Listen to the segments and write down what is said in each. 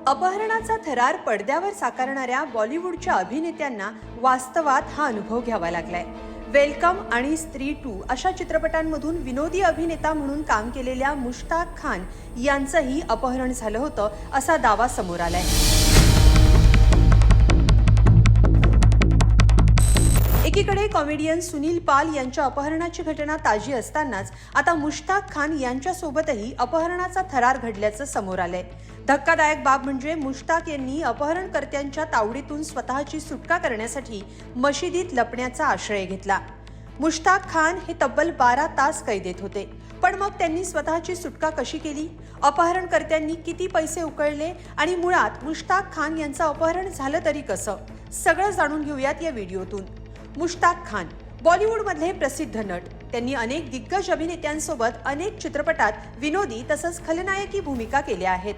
अपहरणाचा थरार पडद्यावर साकारणाऱ्या बॉलिवूडच्या अभिनेत्यांना वास्तवात हा अनुभव घ्यावा लागलाय। वेलकम आणि स्त्री 2 अशा चित्रपटांमधून विनोदी अभिनेता म्हणून काम केलेल्या मुश्ताक खान यांचंही अपहरण झालं होतं असा दावा समोर आलाय। एकीकडे कॉमेडियन सुनील पाल यांच्या अपहरणाची घटना ताजी असतानाच आता मुश्ताक खान यांच्यासोबतही अपहरणाचा थरार घडल्याचं समोर आलंय। धक्कादायक बाब म्हणजे मुश्ताक यांनी अपहरणकर्त्यांच्या तावडीतून स्वतःची सुटका करण्यासाठी मशिदीत लपण्याचा आश्रय घेतला। मुश्ताक खान हे तब्बल 12 तास कैदेत होते, पण मग त्यांनी स्वतःची सुटका कशी केली? अपहरणकर्त्यांनी किती पैसे उकळले आणि मुळात मुश्ताक खान यांचं अपहरण झालं तरी कसं? सगळं जाणून घेऊयात या व्हिडिओतून। मुश्ताक खान बॉलिवूडमधले प्रसिद्ध नट। त्यांनी अनेक दिग्गज अभिनेत्यांसोबत अनेक चित्रपटात विनोदी तसंच खलनायकी भूमिका केल्या आहेत,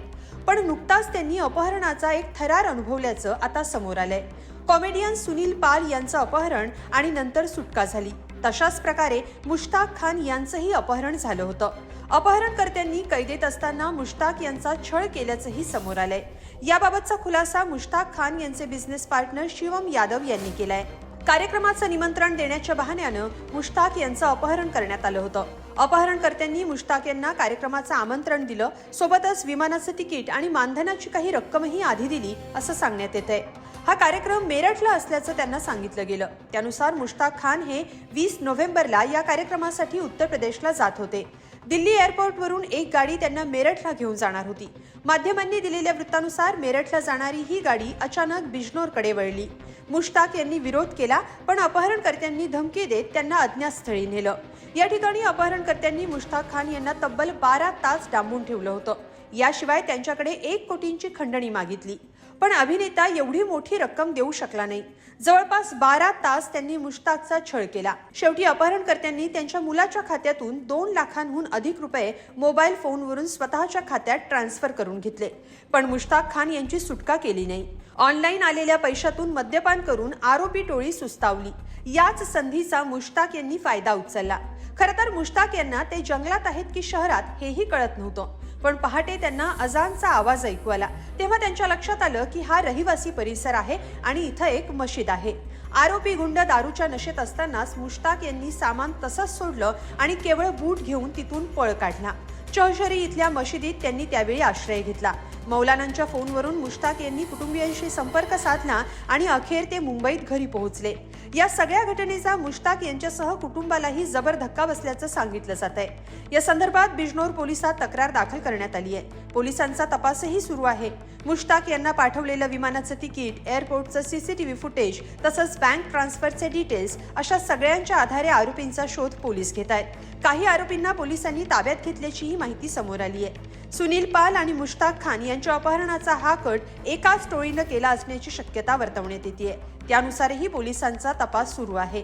पण नुकताच त्यांनी अपहरणाचा एक थरार अनुभवल्याचं आता समोर आलंय। कॉमेडियन सुनील पाल यांचं अपहरण आणि नंतर सुटका झाली, तशाच प्रकारे मुश्ताक खान यांचंही अपहरण झालं होतं। अपहरणकर्त्यांनी कैदेत असताना मुश्ताक यांचा छळ केल्याचंही समोर आलंय। याबाबतचा खुलासा मुश्ताक खान यांचे बिझनेस पार्टनर शिवम यादव यांनी केलाय। कार्यक्रमाचं निमंत्रण देण्याच्या बहाण्यानं मुश्ताक यांचं अपहरण करण्यात आलं होतं। अपहरणकर्त्यांनी मुश्ताक यांना कार्यक्रमाचं आमंत्रण दिलं, सोबतच विमानाचं तिकीट आणि मानधनाची काही रक्कमही आधी दिली असं सांगण्यात येतंय। हा कार्यक्रम मेरठला असल्याचं त्यांना सांगितलं गेलं। त्यानुसार मुश्ताक खान हे 20 नोव्हेंबरला या कार्यक्रमासाठी उत्तर प्रदेशला जात होते। दिल्ली एअरपोर्टवरून एक गाडी त्यांना मेरठला घेऊन जाणार होती। माध्यमांनी दिलेल्या वृत्तानुसार मेरठला जाणारी ही गाडी अचानक बिजनोरकडे वळली। मुश्ताक यांनी विरोध केला, पण अपहरणकर्त्यांनी धमकी देत त्यांना अज्ञात स्थळी नेलं। या ठिकाणी अपहरणकर्त्यांनी मुश्ताक खान यांना तब्बल 12 तास डांबून ठेवलं होतं। याशिवाय त्यांच्याकडे 1 कोटींची खंडणी मागितली, पण अभिनेता एवढी मोठी रक्कम देऊ शकला नाही। जवळपास 12 तास त्यांनी मुश्ताकचा छळ केला। शेवटी अपहरणकर्त्यांनी त्यांच्या मुलाच्या खात्यातून 2 लाखांहून अधिक रुपये मोबाईल फोनवरून स्वतःच्या खात्यात ट्रान्सफर करून घेतले, पण मुश्ताक खान यांची सुटका केली नाही। ऑनलाईन आलेल्या पैशातून मद्यपान करून आरोपी टोळी सुस्तावली। याच संधीचा मुश्ताक यांनी फायदा उचलला। खरं तर मुश्ताक यांना ते जंगलात आहेत की शहरात हेही कळत नव्हतं, पण पहाटे त्यांना अजानचा आवाज ऐकू आला। तेव्हा त्यांच्या लक्षात आलं की हा रहिवासी परिसर आहे आणि इथं एक मशीद आहे। आरोपी गुंड दारूच्या नशेत असतानाच मुश्ताक यांनी सामान तसंच सोडलं आणि केवळ बूट घेऊन तिथून पळ काढला। चौशरी इथल्या मशिदीत त्यांनी त्यावेळी आश्रय घेतला। मौलानांच्या फोनवरून मुश्ताक यांनी कुटुंबियांशी संपर्क साधला आणि अखेर ते मुंबईत घरी पोहोचले। या सगळ्या घटनेचा मुश्ताक यांच्यासह कुटुंबालाही जबर धक्का बसल्याचं सांगितलं जातंय। या संदर्भात बिजनोर पोलिसात तक्रार दाखल करण्यात आली आहे। पोलिसांचा तपासही सुरू आहे। मुश्ताक यांना पाठवलेलं विमानाचं तिकीट, एअरपोर्टचं सीसीटीव्ही फुटेज तसंच बँक ट्रान्सफरचे डिटेल्स अशा सगळ्यांच्या आधारे आरोपींचा शोध पोलीस घेत आहेत। काही आरोपींना पोलिसांनी ताब्यात घेतल्याचीही माहिती समोर आली आहे। सुनील पाल आणि मुश्ताक खान यांच्या अपहरणाचा हा कट एकाच टोळीनं केला असण्याची शक्यता वर्तवण्यात येते। त्यानुसारही पोलिसांचा तपास सुरू आहे।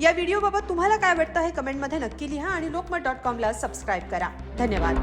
या व्हिडिओबाबत तुम्हाला काय वाटतं हे कमेंटमध्ये नक्की लिहा आणि lokmat.com ला सबस्क्राईब करा। धन्यवाद।